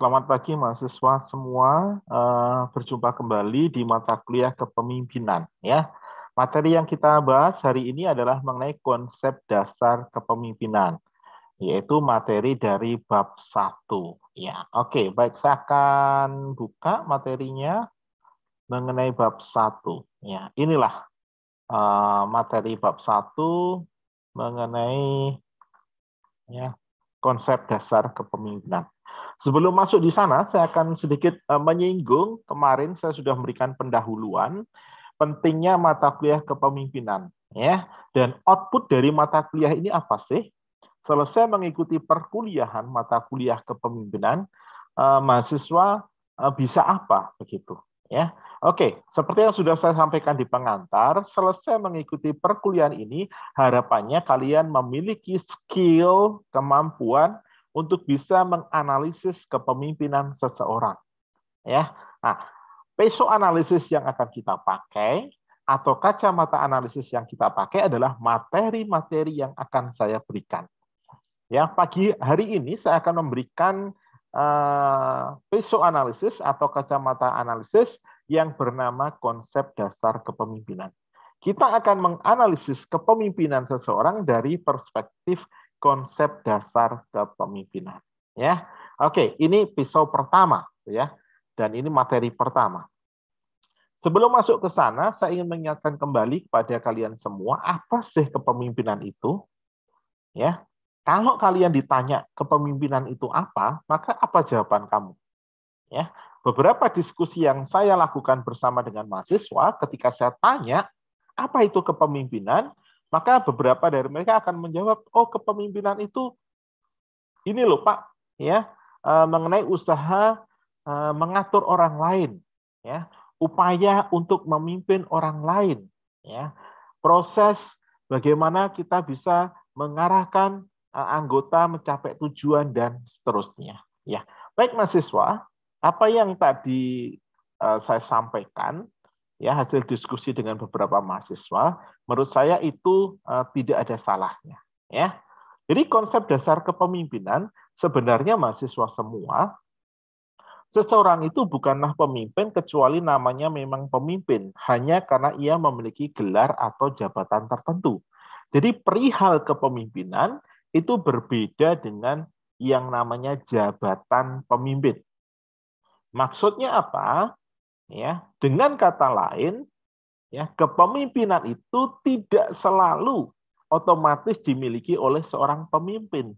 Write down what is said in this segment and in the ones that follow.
Selamat pagi mahasiswa semua. Berjumpa kembali di mata kuliah kepemimpinan. Ya, materi yang kita bahas hari ini adalah mengenai konsep dasar kepemimpinan, yaitu materi dari bab 1. Ya, oke, baik, saya akan buka materinya mengenai bab 1. Ya, inilah materi bab 1 mengenai ya, konsep dasar kepemimpinan. Sebelum masuk di sana, saya akan sedikit menyinggung, kemarin saya sudah memberikan pendahuluan, pentingnya mata kuliah kepemimpinan. Ya, dan output dari mata kuliah ini apa sih? Selesai mengikuti perkuliahan mata kuliah kepemimpinan, mahasiswa bisa apa begitu? Ya, oke. Seperti yang sudah saya sampaikan di pengantar, selesai mengikuti perkuliahan ini, harapannya kalian memiliki skill, kemampuan untuk bisa menganalisis kepemimpinan seseorang. Ya, nah, peso analisis yang akan kita pakai atau kacamata analisis yang kita pakai adalah materi-materi yang akan saya berikan. Ya, pagi hari ini saya akan memberikan peso analisis atau kacamata analisis yang bernama konsep dasar kepemimpinan. Kita akan menganalisis kepemimpinan seseorang dari perspektif konsep dasar kepemimpinan. Ya, oke, ini pisau pertama, ya, dan ini materi pertama. Sebelum masuk ke sana, saya ingin mengingatkan kembali kepada kalian semua, apa sih kepemimpinan itu? Ya, kalau kalian ditanya kepemimpinan itu apa, maka apa jawaban kamu? Ya, beberapa diskusi yang saya lakukan bersama dengan mahasiswa, ketika saya tanya apa itu kepemimpinan, maka beberapa dari mereka akan menjawab, oh kepemimpinan itu ini loh Pak, ya, mengenai usaha mengatur orang lain, ya, upaya untuk memimpin orang lain, ya, proses bagaimana kita bisa mengarahkan anggota mencapai tujuan dan seterusnya. Ya, baik mahasiswa, apa yang tadi saya sampaikan, ya hasil diskusi dengan beberapa mahasiswa, menurut saya itu tidak ada salahnya. Ya, jadi konsep dasar kepemimpinan sebenarnya mahasiswa semua, seseorang itu bukanlah pemimpin kecuali namanya memang pemimpin, hanya karena ia memiliki gelar atau jabatan tertentu. Jadi perihal kepemimpinan itu berbeda dengan yang namanya jabatan pemimpin. Maksudnya apa? Ya, dengan kata lain, ya, kepemimpinan itu tidak selalu otomatis dimiliki oleh seorang pemimpin.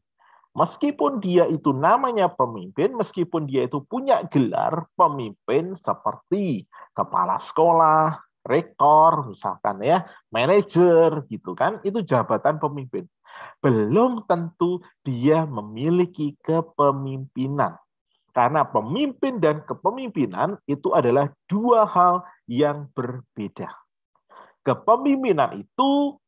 Meskipun dia itu namanya pemimpin, meskipun dia itu punya gelar pemimpin seperti kepala sekolah, rektor, misalkan ya, manajer gitu kan, itu jabatan pemimpin. Belum tentu dia memiliki kepemimpinan. Karena pemimpin dan kepemimpinan itu adalah dua hal yang berbeda. Kepemimpinan itu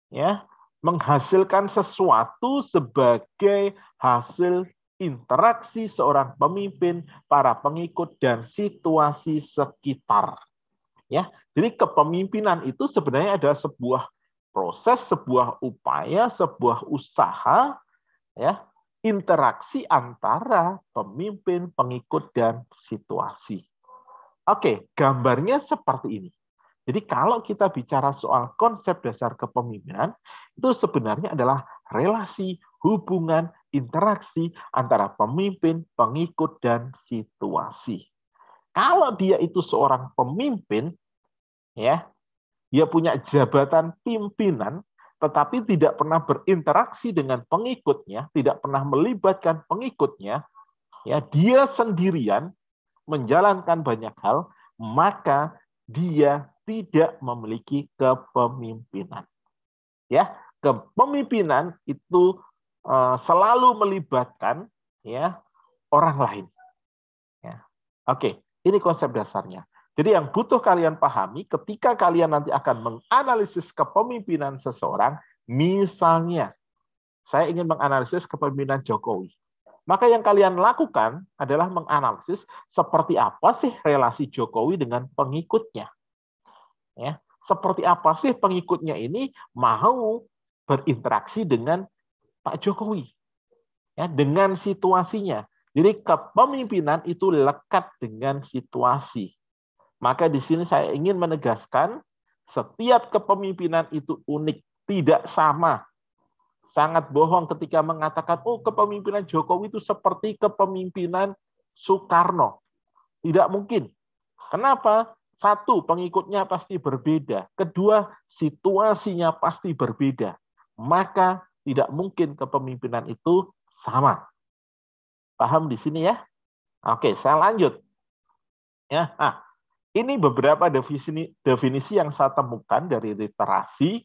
ya menghasilkan sesuatu sebagai hasil interaksi seorang pemimpin, para pengikut dan situasi sekitar. Ya, jadi kepemimpinan itu sebenarnya adalah sebuah proses, sebuah upaya, sebuah usaha, ya, interaksi antara pemimpin, pengikut dan situasi. Oke, gambarnya seperti ini. Jadi kalau kita bicara soal konsep dasar kepemimpinan, itu sebenarnya adalah relasi, hubungan, interaksi antara pemimpin, pengikut, dan situasi. Kalau dia itu seorang pemimpin, ya, dia punya jabatan pimpinan, tetapi tidak pernah berinteraksi dengan pengikutnya, tidak pernah melibatkan pengikutnya, ya, dia sendirian menjalankan banyak hal, maka dia tidak memiliki kepemimpinan. Ya, kepemimpinan itu selalu melibatkan ya orang lain. Ya. Oke, ini konsep dasarnya. Jadi yang butuh kalian pahami ketika kalian nanti akan menganalisis kepemimpinan seseorang, misalnya saya ingin menganalisis kepemimpinan Jokowi. Maka yang kalian lakukan adalah menganalisis seperti apa sih relasi Jokowi dengan pengikutnya. Ya, seperti apa sih pengikutnya ini mau berinteraksi dengan Pak Jokowi. Ya, dengan situasinya. Jadi kepemimpinan itu lekat dengan situasi. Maka di sini saya ingin menegaskan, setiap kepemimpinan itu unik, tidak sama. Sangat bohong ketika mengatakan, oh kepemimpinan Jokowi itu seperti kepemimpinan Soekarno. Tidak mungkin. Kenapa? Satu, pengikutnya pasti berbeda. Kedua, situasinya pasti berbeda. Maka tidak mungkin kepemimpinan itu sama. Paham di sini ya? Oke, saya lanjut. Ya, ini beberapa definisi yang saya temukan dari literatur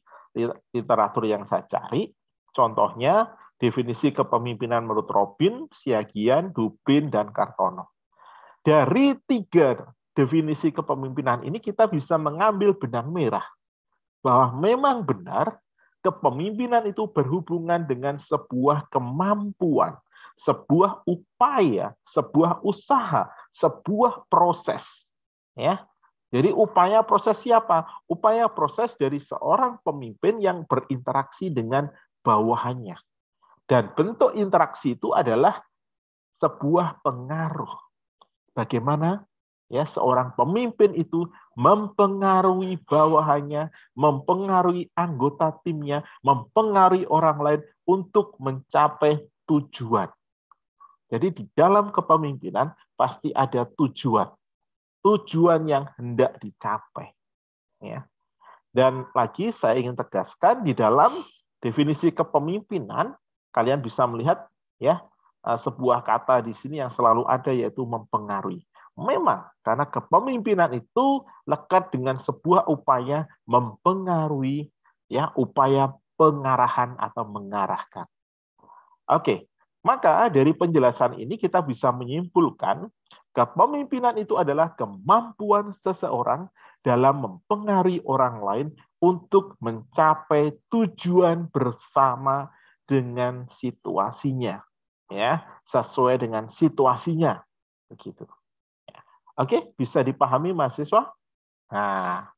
yang saya cari. Contohnya, definisi kepemimpinan menurut Robin, Siagian, Dubin, dan Kartono. Dari 3 definisi kepemimpinan ini kita bisa mengambil benang merah bahwa memang benar kepemimpinan itu berhubungan dengan sebuah kemampuan, sebuah upaya, sebuah usaha, sebuah proses. Ya, jadi upaya proses siapa? Upaya proses dari seorang pemimpin yang berinteraksi dengan bawahannya. Dan bentuk interaksi itu adalah sebuah pengaruh. Bagaimana ya seorang pemimpin itu mempengaruhi bawahannya, mempengaruhi anggota timnya, mempengaruhi orang lain untuk mencapai tujuan. Jadi di dalam kepemimpinan pasti ada tujuan. Tujuan yang hendak dicapai. Ya. Dan lagi saya ingin tegaskan di dalam definisi kepemimpinan kalian bisa melihat ya sebuah kata di sini yang selalu ada yaitu mempengaruhi. Memang karena kepemimpinan itu lekat dengan sebuah upaya mempengaruhi ya upaya pengarahan atau mengarahkan. Oke, maka dari penjelasan ini kita bisa menyimpulkan kepemimpinan itu adalah kemampuan seseorang dalam mempengaruhi orang lain untuk mencapai tujuan bersama dengan situasinya, ya, sesuai dengan situasinya, begitu. Oke, bisa dipahami mahasiswa? Nah,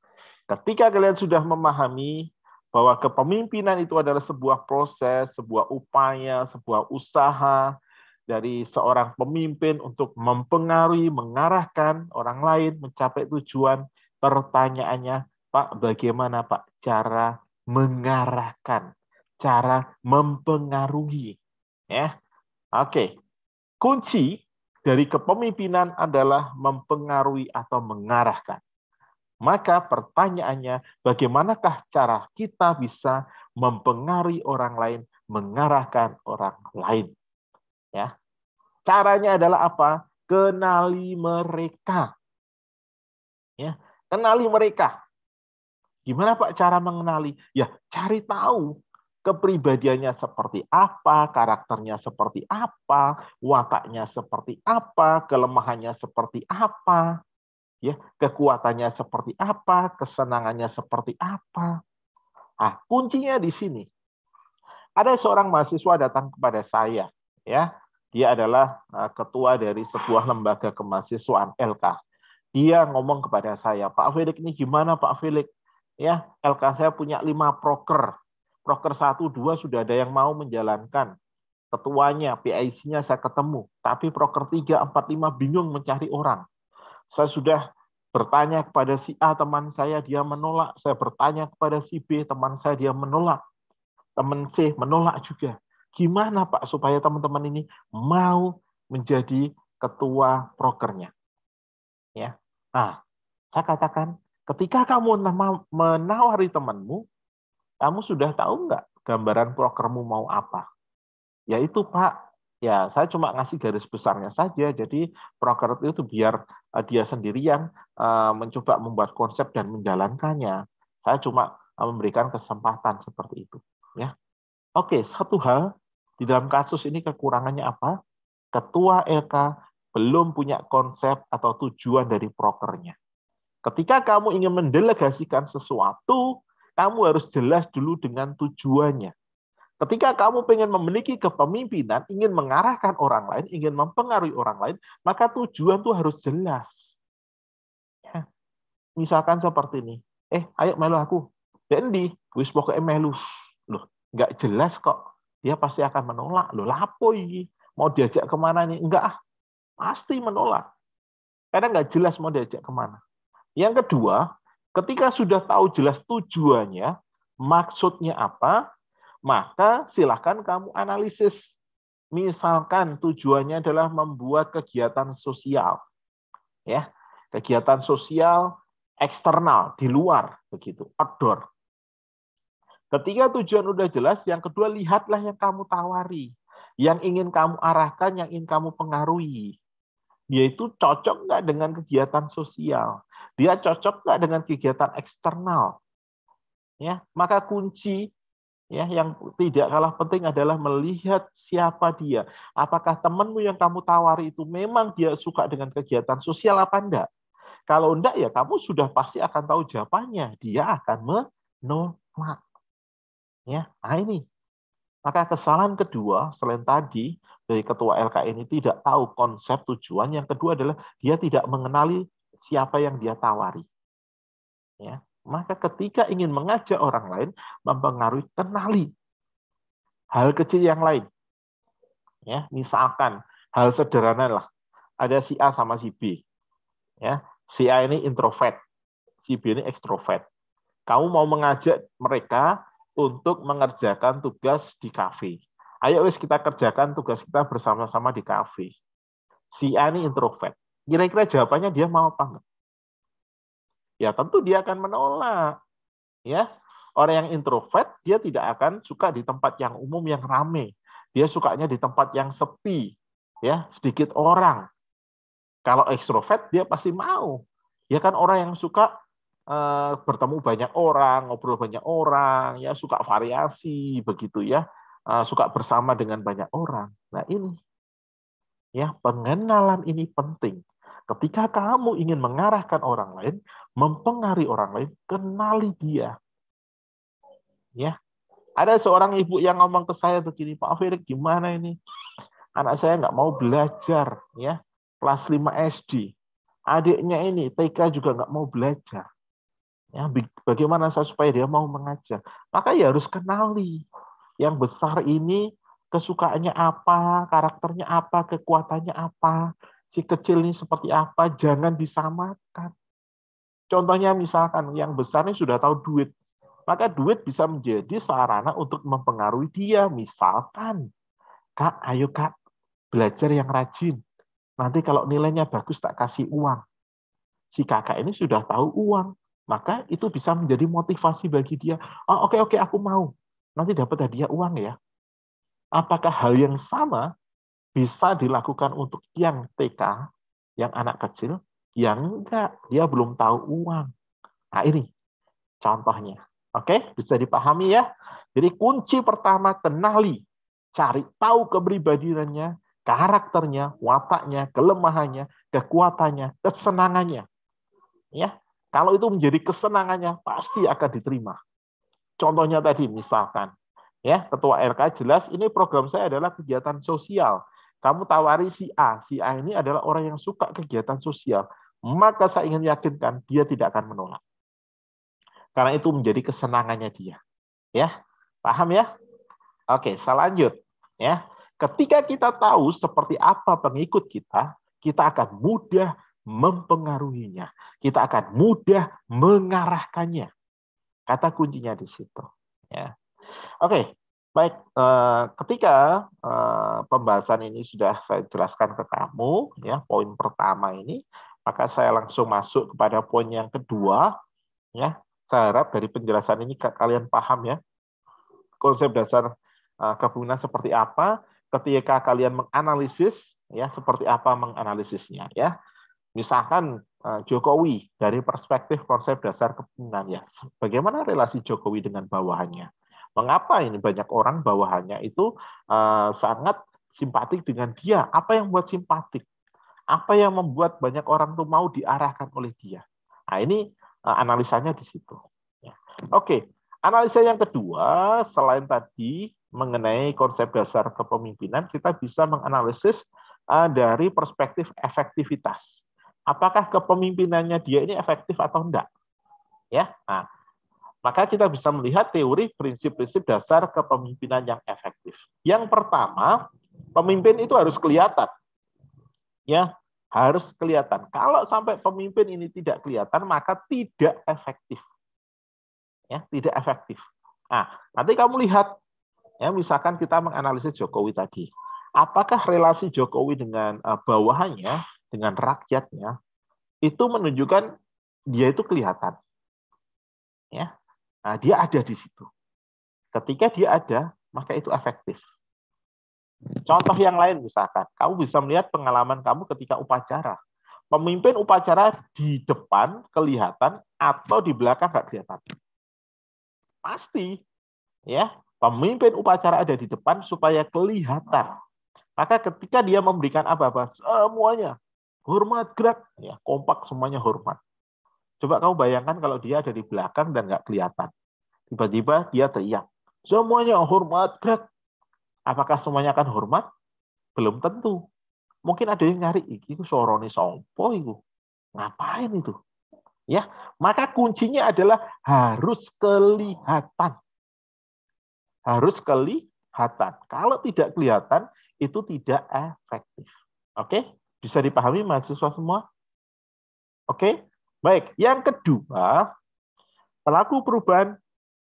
ketika kalian sudah memahami bahwa kepemimpinan itu adalah sebuah proses, sebuah upaya, sebuah usaha dari seorang pemimpin untuk mempengaruhi, mengarahkan orang lain mencapai tujuan. Pertanyaannya, Pak, bagaimana Pak cara mengarahkan, cara mempengaruhi? Ya, oke. Kunci dari kepemimpinan adalah mempengaruhi atau mengarahkan. Maka pertanyaannya, bagaimanakah cara kita bisa mempengaruhi orang lain, mengarahkan orang lain? Ya, caranya adalah apa? Kenali mereka. Ya, kenali mereka. Gimana Pak cara mengenali? Ya, cari tahu kepribadiannya seperti apa, karakternya seperti apa, wataknya seperti apa, kelemahannya seperti apa, ya, kekuatannya seperti apa, kesenangannya seperti apa. Nah, kuncinya di sini. Ada seorang mahasiswa datang kepada saya, ya. Dia adalah ketua dari sebuah lembaga kemahasiswaan LK. Dia ngomong kepada saya, Pak Felix ini gimana Pak Felix? Ya, LK saya punya 5 proker. Proker 1, 2 sudah ada yang mau menjalankan. Ketuanya, PIC-nya saya ketemu. Tapi proker 3, 4, 5 bingung mencari orang. Saya sudah bertanya kepada si A, teman saya, dia menolak. Saya bertanya kepada si B, teman saya, dia menolak. Teman C menolak juga. Gimana Pak supaya teman-teman ini mau menjadi ketua prokernya? Ya. Nah, saya katakan, ketika kamu menawari temanmu, kamu sudah tahu nggak gambaran prokermu mau apa? Yaitu Pak, ya saya cuma ngasih garis besarnya saja. Jadi proker itu biar dia sendiri yang mencoba membuat konsep dan menjalankannya. Saya cuma memberikan kesempatan seperti itu. Ya. Oke, satu hal di dalam kasus ini kekurangannya apa? Ketua LK belum punya konsep atau tujuan dari prokernya. Ketika kamu ingin mendelegasikan sesuatu, kamu harus jelas dulu dengan tujuannya. Ketika kamu ingin memiliki kepemimpinan, ingin mengarahkan orang lain, ingin mempengaruhi orang lain, maka tujuan itu harus jelas. Ya. Misalkan seperti ini, ayo melu aku. Dan wis pokoknya melu. Loh, nggak jelas kok. Dia pasti akan menolak. Loh, lapo ini? Mau diajak kemana nih? Enggak, Pasti menolak. Karena nggak jelas mau diajak kemana. Yang kedua, ketika sudah tahu jelas tujuannya, maksudnya apa, maka silakan kamu analisis. Misalkan tujuannya adalah membuat kegiatan sosial, ya, kegiatan sosial eksternal di luar, begitu, outdoor. Ketika tujuan udah jelas, yang kedua lihatlah yang kamu tawari, yang ingin kamu arahkan, yang ingin kamu pengaruhi. Yaitu cocok nggak dengan kegiatan sosial, dia cocok nggak dengan kegiatan eksternal. Ya, maka kunci ya yang tidak kalah penting adalah melihat siapa dia. Apakah temanmu yang kamu tawari itu memang dia suka dengan kegiatan sosial apa enggak? Kalau enggak ya kamu sudah pasti akan tahu jawabannya. Dia akan menolak. Ya, nah ini. Maka kesalahan kedua selain tadi dari ketua LK ini tidak tahu konsep tujuan, yang kedua adalah dia tidak mengenali siapa yang dia tawari. Ya, maka ketika ingin mengajak orang lain, mempengaruhi, kenali hal kecil yang lain. Ya, misalkan hal sederhana lah, ada si A sama si B. Ya, si A ini introvert, si B ini ekstrovert. Kamu mau mengajak mereka untuk mengerjakan tugas di kafe. Ayo wis kita kerjakan tugas kita bersama-sama di kafe. Si A ini introvert. Kira-kira jawabannya dia mau apa enggak? Ya tentu dia akan menolak. Ya, orang yang introvert dia tidak akan suka di tempat yang umum yang ramai. Dia sukanya di tempat yang sepi, ya sedikit orang. Kalau ekstrovert dia pasti mau. Ya kan orang yang suka bertemu banyak orang, ngobrol banyak orang, ya suka variasi begitu ya, suka bersama dengan banyak orang. Nah ini, ya pengenalan ini penting. Ketika kamu ingin mengarahkan orang lain, mempengaruhi orang lain, kenali dia. Ya, ada seorang ibu yang ngomong ke saya begini, Pak Firik, gimana ini? Anak saya nggak mau belajar, ya, kelas 5 SD. Adiknya ini TK juga nggak mau belajar. Ya, bagaimana saya supaya dia mau mengajar? Maka ya harus kenali yang besar ini kesukaannya apa, karakternya apa, kekuatannya apa, si kecil ini seperti apa, jangan disamakan. Contohnya misalkan yang besar ini sudah tahu duit, maka duit bisa menjadi sarana untuk mempengaruhi dia. Misalkan, Kak, ayo Kak, belajar yang rajin. Nanti kalau nilainya bagus tak kasih uang. Si kakak ini sudah tahu uang, maka itu bisa menjadi motivasi bagi dia. Oh, oke, aku mau. Nanti dapat hadiah uang ya. Apakah hal yang sama bisa dilakukan untuk yang TK, yang anak kecil? Yang enggak, dia belum tahu uang. Nah ini contohnya. Oke, bisa dipahami ya. Jadi kunci pertama, kenali. Cari tahu kepribadiannya, karakternya, wataknya, kelemahannya, kekuatannya, kesenangannya. Ya, kalau itu menjadi kesenangannya pasti akan diterima. Contohnya tadi misalkan, ya ketua RK jelas ini program saya adalah kegiatan sosial. Kamu tawari si A ini adalah orang yang suka kegiatan sosial, maka saya ingin yakinkan dia tidak akan menolak. Karena itu menjadi kesenangannya dia. Ya, paham ya? Oke, selanjut. Ya, ketika kita tahu seperti apa pengikut kita akan mudah mempengaruhinya. Kita akan mudah mengarahkannya. Kata kuncinya di situ. Ya. Oke, baik. Ketika pembahasan ini sudah saya jelaskan ke kamu, ya poin pertama ini, maka saya langsung masuk kepada poin yang kedua. Ya, saya harap dari penjelasan ini kalian paham ya konsep dasar kepemimpinan seperti apa. Ketika kalian menganalisis, ya seperti apa menganalisisnya, ya. Misalkan Jokowi dari perspektif konsep dasar kepemimpinan, ya. Bagaimana relasi Jokowi dengan bawahannya? Mengapa ini banyak orang bawahannya itu sangat simpatik dengan dia? Apa yang membuat simpatik? Apa yang membuat banyak orang itu mau diarahkan oleh dia? Nah, ini analisanya di situ. Ya. Oke, analisa yang kedua, selain tadi mengenai konsep dasar kepemimpinan, kita bisa menganalisis dari perspektif efektivitas. Apakah kepemimpinannya dia ini efektif atau enggak? Ya, nah, maka kita bisa melihat teori prinsip-prinsip dasar kepemimpinan yang efektif. Yang pertama, pemimpin itu harus kelihatan. Ya, harus kelihatan. Kalau sampai pemimpin ini tidak kelihatan, maka tidak efektif. Ya, tidak efektif. Nah, nanti kamu lihat, ya, misalkan kita menganalisis Jokowi tadi. Apakah relasi Jokowi dengan bawahannya, dengan rakyatnya, itu menunjukkan dia itu kelihatan. Ya, nah, dia ada di situ. Ketika dia ada, maka itu efektif. Contoh yang lain misalkan, kamu bisa melihat pengalaman kamu ketika upacara. Pemimpin upacara di depan kelihatan atau di belakang nggak kelihatan. Pasti, ya, pemimpin upacara ada di depan supaya kelihatan. Maka ketika dia memberikan apa-apa, semuanya hormat gerak, ya, kompak semuanya hormat. Coba kamu bayangkan kalau dia ada di belakang dan nggak kelihatan. Tiba-tiba dia teriak, semuanya hormat gerak. Apakah semuanya akan hormat? Belum tentu. Mungkin ada yang nyari, itu sorone sompo itu. Ngapain itu? Ya, maka kuncinya adalah harus kelihatan. Harus kelihatan. Kalau tidak kelihatan, itu tidak efektif. Oke? Bisa dipahami mahasiswa semua? Oke? Baik, yang kedua, pelaku perubahan,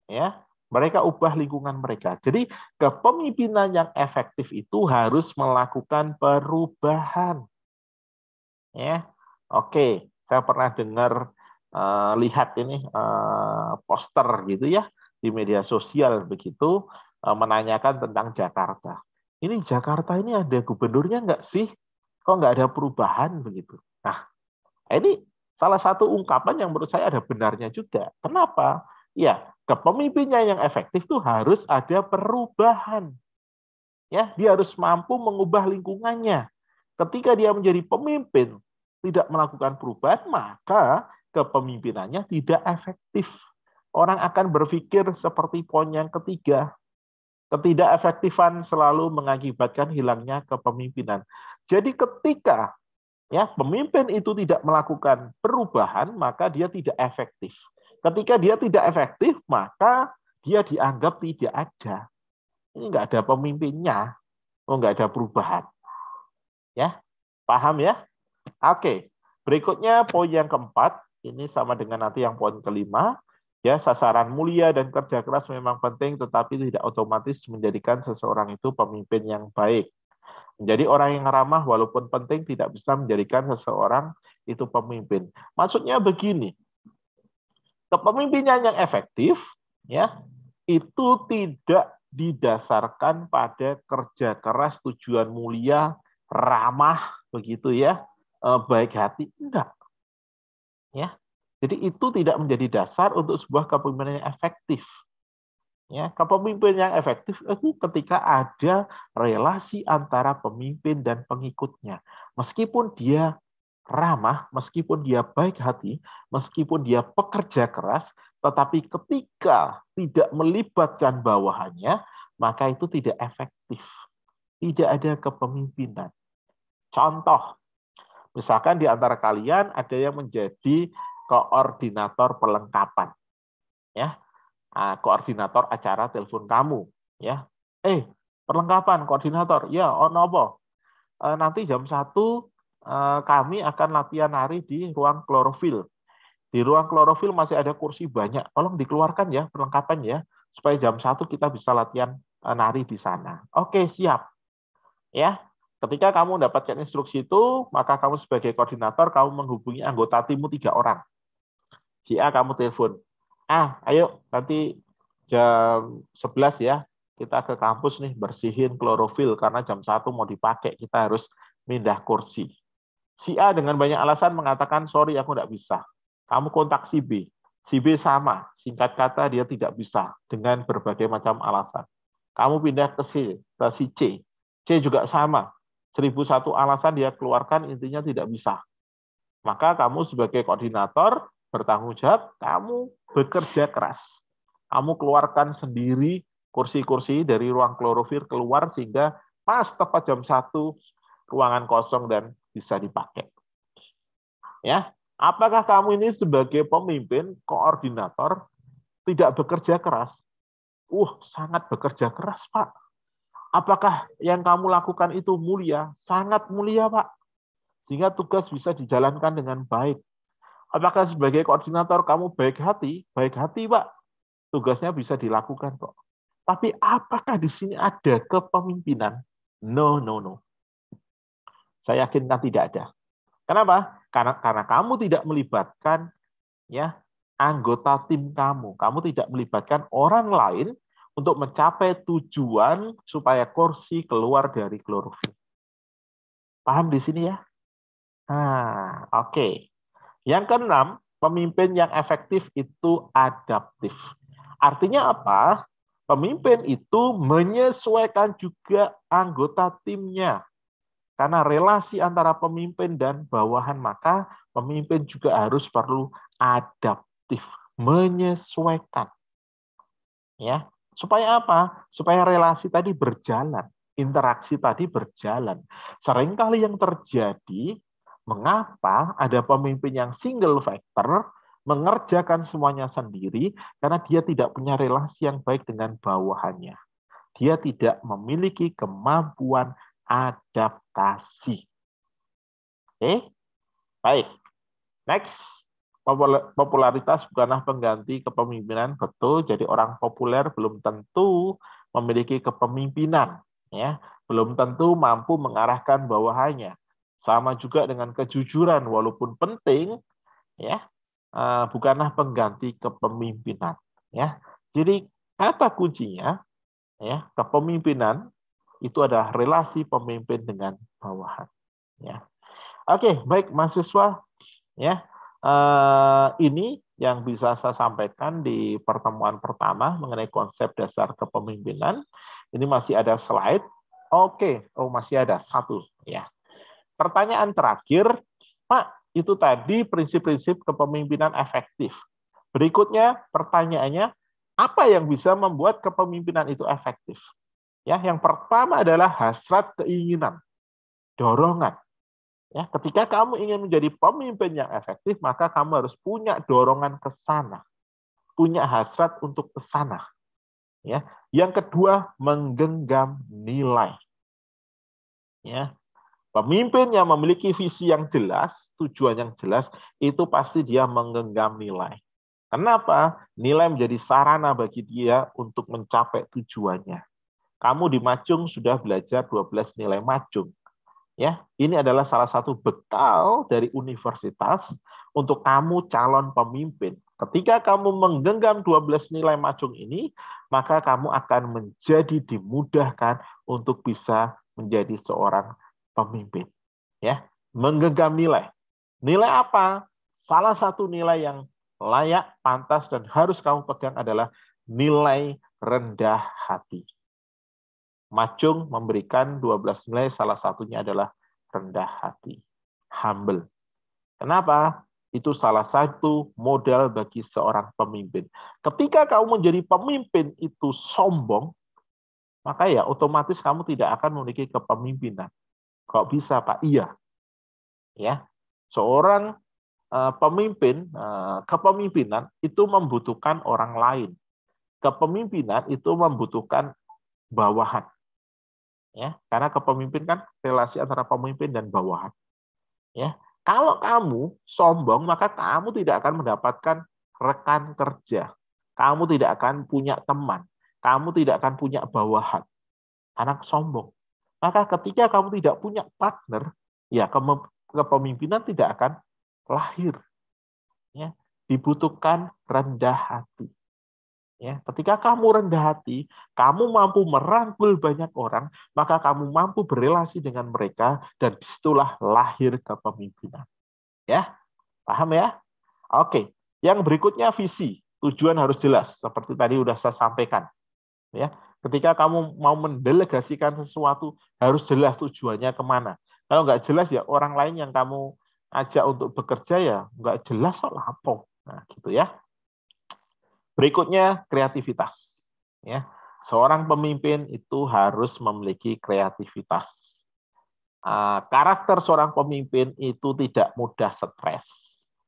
ya, mereka ubah lingkungan mereka. Jadi kepemimpinan yang efektif itu harus melakukan perubahan. Ya, oke. Saya pernah dengar lihat ini poster gitu ya di media sosial begitu menanyakan tentang Jakarta. Ini Jakarta ini ada gubernurnya nggak sih? Kok nggak ada perubahan begitu? Nah, ini salah satu ungkapan yang menurut saya ada benarnya juga. Kenapa? Ya, kepemimpinan yang efektif itu harus ada perubahan. Ya, dia harus mampu mengubah lingkungannya. Ketika dia menjadi pemimpin tidak melakukan perubahan, maka kepemimpinannya tidak efektif. Orang akan berpikir seperti poin yang ketiga. Ketidakefektifan selalu mengakibatkan hilangnya kepemimpinan. Jadi ketika ya pemimpin itu tidak melakukan perubahan, maka dia tidak efektif. Ketika dia tidak efektif, maka dia dianggap tidak ada. Ini nggak ada pemimpinnya, nggak ada perubahan. Ya, paham ya? Oke, berikutnya poin yang keempat, ini sama dengan nanti yang poin kelima. Ya, sasaran mulia dan kerja keras memang penting, tetapi tidak otomatis menjadikan seseorang itu pemimpin yang baik. Menjadi orang yang ramah walaupun penting tidak bisa menjadikan seseorang itu pemimpin. Maksudnya begini, kepemimpinan yang efektif, ya, itu tidak didasarkan pada kerja keras, tujuan mulia, ramah, begitu ya, baik hati, enggak. Ya, jadi itu tidak menjadi dasar untuk sebuah kepemimpinan yang efektif. Ya, kepemimpinan yang efektif itu ketika ada relasi antara pemimpin dan pengikutnya. Meskipun dia ramah, meskipun dia baik hati, meskipun dia pekerja keras, tetapi ketika tidak melibatkan bawahannya, maka itu tidak efektif. Tidak ada kepemimpinan. Contoh, misalkan di antara kalian ada yang menjadi koordinator perlengkapan. Ya, koordinator acara telepon kamu, ya. Perlengkapan koordinator, ya, apa? Nanti jam 1 kami akan latihan nari di ruang klorofil. Di ruang klorofil masih ada kursi banyak. Tolong dikeluarkan ya perlengkapan ya, supaya jam 1 kita bisa latihan nari di sana. Oke, siap. Ya. Ketika kamu mendapatkan instruksi itu, maka kamu sebagai koordinator kamu menghubungi anggota timmu 3 orang. Si A kamu telepon. Ayo nanti jam 11 ya, kita ke kampus nih bersihin klorofil karena jam 1 mau dipakai, kita harus pindah kursi. Si A dengan banyak alasan mengatakan, sorry aku tidak bisa. Kamu kontak si B. Si B sama, singkat kata dia tidak bisa dengan berbagai macam alasan. Kamu pindah ke si C. C juga sama. 1001 alasan dia keluarkan, intinya tidak bisa. Maka kamu sebagai koordinator bertanggung jawab, kamu bekerja keras. Kamu keluarkan sendiri kursi-kursi dari ruang klorofil keluar sehingga pas tepat jam 1 ruangan kosong dan bisa dipakai. Ya, apakah kamu ini sebagai pemimpin, koordinator tidak bekerja keras? Sangat bekerja keras, Pak. Apakah yang kamu lakukan itu mulia? Sangat mulia, Pak. sehingga tugas bisa dijalankan dengan baik. Apakah sebagai koordinator kamu baik hati? Baik hati, Pak. Tugasnya bisa dilakukan kok. Tapi apakah di sini ada kepemimpinan? No, no, no. Saya yakinkan tidak ada. Kenapa? Karena kamu tidak melibatkan ya anggota tim kamu. Kamu tidak melibatkan orang lain untuk mencapai tujuan supaya kursi keluar dari klorofil. Paham di sini ya? Nah, oke. Yang keenam, pemimpin yang efektif itu adaptif. Artinya apa? Pemimpin itu menyesuaikan juga anggota timnya. Karena relasi antara pemimpin dan bawahan, maka pemimpin juga harus perlu adaptif, menyesuaikan. Ya, supaya apa? Supaya relasi tadi berjalan, interaksi tadi berjalan. Seringkali yang terjadi, mengapa ada pemimpin yang single factor, mengerjakan semuanya sendiri, karena dia tidak punya relasi yang baik dengan bawahannya. Dia tidak memiliki kemampuan adaptasi. Oke, baik. Next, popularitas bukanlah pengganti kepemimpinan. Betul, jadi orang populer belum tentu memiliki kepemimpinan, ya, belum tentu mampu mengarahkan bawahannya. Sama juga dengan kejujuran, walaupun penting, ya, bukanlah pengganti kepemimpinan, ya. Jadi kata kuncinya, ya, kepemimpinan itu adalah relasi pemimpin dengan bawahan. Ya. Oke, baik mahasiswa. Ya, ini yang bisa saya sampaikan di pertemuan pertama mengenai konsep dasar kepemimpinan. Ini masih ada slide. Oke, masih ada satu. Ya. Pertanyaan terakhir, Pak, itu tadi prinsip-prinsip kepemimpinan efektif. Berikutnya pertanyaannya, apa yang bisa membuat kepemimpinan itu efektif? Ya, yang pertama adalah hasrat keinginan, dorongan. Ya, ketika kamu ingin menjadi pemimpin yang efektif, maka kamu harus punya dorongan ke sana, punya hasrat untuk ke sana. Ya, yang kedua menggenggam nilai. Ya, pemimpin yang memiliki visi yang jelas, tujuan yang jelas, itu pasti dia menggenggam nilai. Kenapa? Nilai menjadi sarana bagi dia untuk mencapai tujuannya. Kamu di Macung sudah belajar 12 nilai Macung. Ya, ini adalah salah satu bekal dari universitas untuk kamu calon pemimpin. Ketika kamu menggenggam 12 nilai Macung ini, maka kamu akan menjadi dimudahkan untuk bisa menjadi seorang pemimpin. Ya, menggenggam nilai. Nilai apa? Salah satu nilai yang layak, pantas, dan harus kamu pegang adalah nilai rendah hati. Macung memberikan 12 nilai, salah satunya adalah rendah hati, humble. Kenapa? Itu salah satu modal bagi seorang pemimpin. Ketika kamu menjadi pemimpin itu sombong, maka ya otomatis kamu tidak akan memiliki kepemimpinan. Kok bisa, Pak? Iya. Ya. Seorang pemimpin, kepemimpinan itu membutuhkan orang lain. Kepemimpinan itu membutuhkan bawahan. Ya, karena kepemimpinan kan relasi antara pemimpin dan bawahan. Ya, kalau kamu sombong, maka kamu tidak akan mendapatkan rekan kerja. Kamu tidak akan punya teman. Kamu tidak akan punya bawahan. Anak sombong. Maka ketika kamu tidak punya partner, ya kepemimpinan tidak akan lahir. Ya, dibutuhkan rendah hati. Ya, ketika kamu rendah hati, kamu mampu merangkul banyak orang, maka kamu mampu berelasi dengan mereka, dan disitulah lahir kepemimpinan. Ya, paham ya? Oke, yang berikutnya visi. Tujuan harus jelas, seperti tadi sudah saya sampaikan. Ya, ketika kamu mau mendelegasikan sesuatu, harus jelas tujuannya kemana. Kalau nggak jelas, ya orang lain yang kamu ajak untuk bekerja ya nggak jelas kok lapo. Nah, gitu ya. Berikutnya kreativitas. Ya, seorang pemimpin itu harus memiliki kreativitas. Karakter seorang pemimpin itu tidak mudah stres.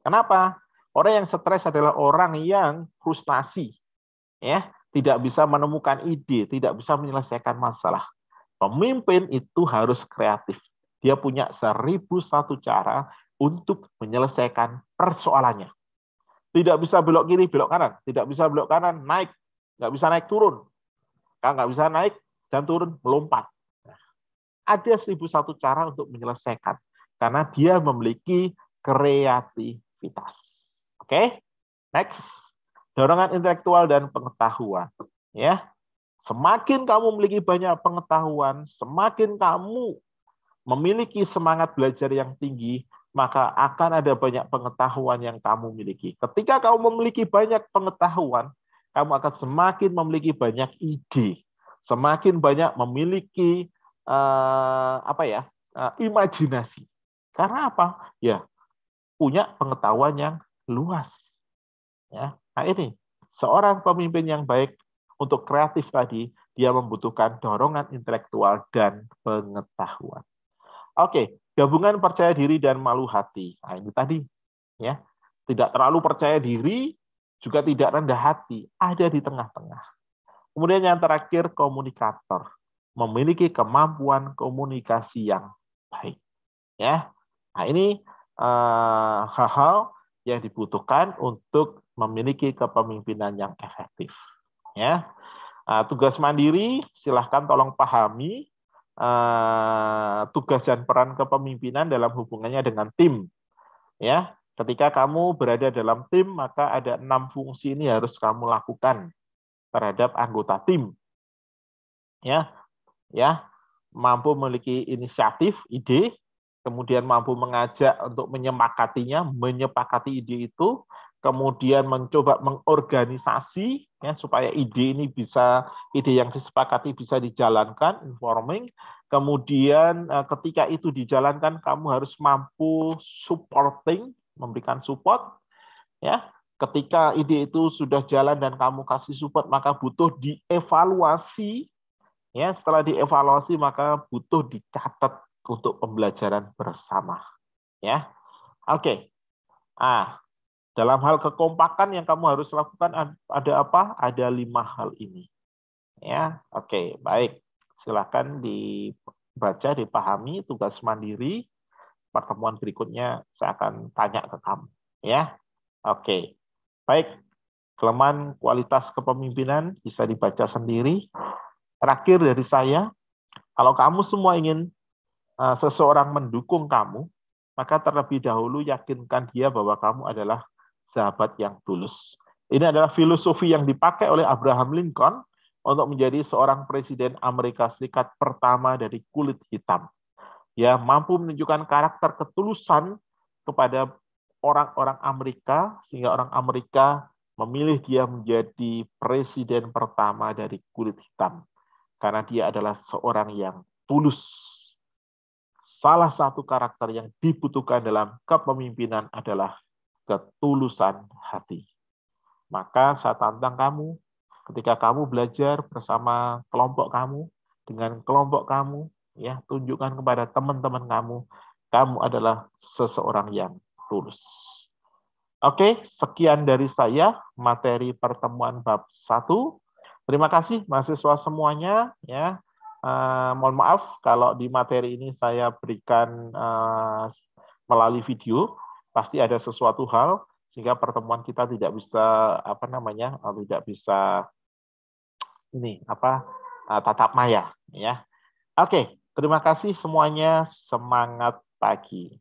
Kenapa? Orang yang stres adalah orang yang frustasi, ya, tidak bisa menemukan ide, tidak bisa menyelesaikan masalah. Pemimpin itu harus kreatif. Dia punya 1001 cara untuk menyelesaikan persoalannya. Tidak bisa belok kiri, belok kanan. Tidak bisa belok kanan, naik. Nggak bisa naik, turun. Nggak bisa naik dan turun, melompat. Ada 1001 cara untuk menyelesaikan. Karena dia memiliki kreativitas. Oke, next. Dorongan intelektual dan pengetahuan. Ya, semakin kamu memiliki banyak pengetahuan, semakin kamu memiliki semangat belajar yang tinggi, maka akan ada banyak pengetahuan yang kamu miliki. Ketika kamu memiliki banyak pengetahuan, kamu akan semakin memiliki banyak ide, semakin banyak memiliki imajinasi. Karena apa? Ya, punya pengetahuan yang luas. Ya, nah ini seorang pemimpin yang baik untuk kreatif tadi, dia membutuhkan dorongan intelektual dan pengetahuan. Oke, gabungan percaya diri dan malu hati. Nah, ini tadi ya. Tidak terlalu percaya diri, juga tidak rendah hati, ada di tengah-tengah. Kemudian yang terakhir, komunikator. Memiliki kemampuan komunikasi yang baik. Ya. Nah, ini hal-hal yang dibutuhkan untuk memiliki kepemimpinan yang efektif. Ya. Tugas mandiri, silahkan tolong pahami tugas dan peran kepemimpinan dalam hubungannya dengan tim. Ya, ketika kamu berada dalam tim, maka ada 6 fungsi ini harus kamu lakukan terhadap anggota tim. Ya, mampu memiliki inisiatif, ide, kemudian mampu mengajak untuk menyepakati ide itu, kemudian mencoba mengorganisasi ya supaya ide yang disepakati bisa dijalankan, informing. Kemudian ketika itu dijalankan, kamu harus mampu supporting, memberikan support. Ya, ketika ide itu sudah jalan dan kamu kasih support, maka butuh dievaluasi. Ya, setelah dievaluasi maka butuh dicatat untuk pembelajaran bersama. Ya, oke. Dalam hal kekompakan yang kamu harus lakukan ada apa? Ada 5 hal ini. Ya, oke, baik. Silakan dibaca, dipahami, tugas mandiri. Pertemuan berikutnya saya akan tanya ke kamu. Ya, oke. Baik. Kelemahan kualitas kepemimpinan bisa dibaca sendiri. Terakhir dari saya, kalau kamu semua ingin seseorang mendukung kamu, maka terlebih dahulu yakinkan dia bahwa kamu adalah sahabat yang tulus. Ini adalah filosofi yang dipakai oleh Abraham Lincoln untuk menjadi seorang presiden Amerika Serikat pertama dari kulit hitam. Ya, mampu menunjukkan karakter ketulusan kepada orang-orang Amerika, sehingga orang Amerika memilih dia menjadi presiden pertama dari kulit hitam. Karena dia adalah seorang yang tulus. Salah satu karakter yang dibutuhkan dalam kepemimpinan adalah ketulusan hati. Maka saya tantang kamu, ketika kamu belajar bersama kelompok kamu, dengan kelompok kamu, ya tunjukkan kepada teman-teman kamu adalah seseorang yang tulus. Oke, sekian dari saya materi pertemuan bab 1. Terima kasih mahasiswa semuanya. Ya, mohon maaf kalau di materi ini saya berikan melalui video. Pasti ada sesuatu hal sehingga pertemuan kita tidak bisa tidak bisa tatap maya. Ya, oke. Terima kasih semuanya. Semangat pagi.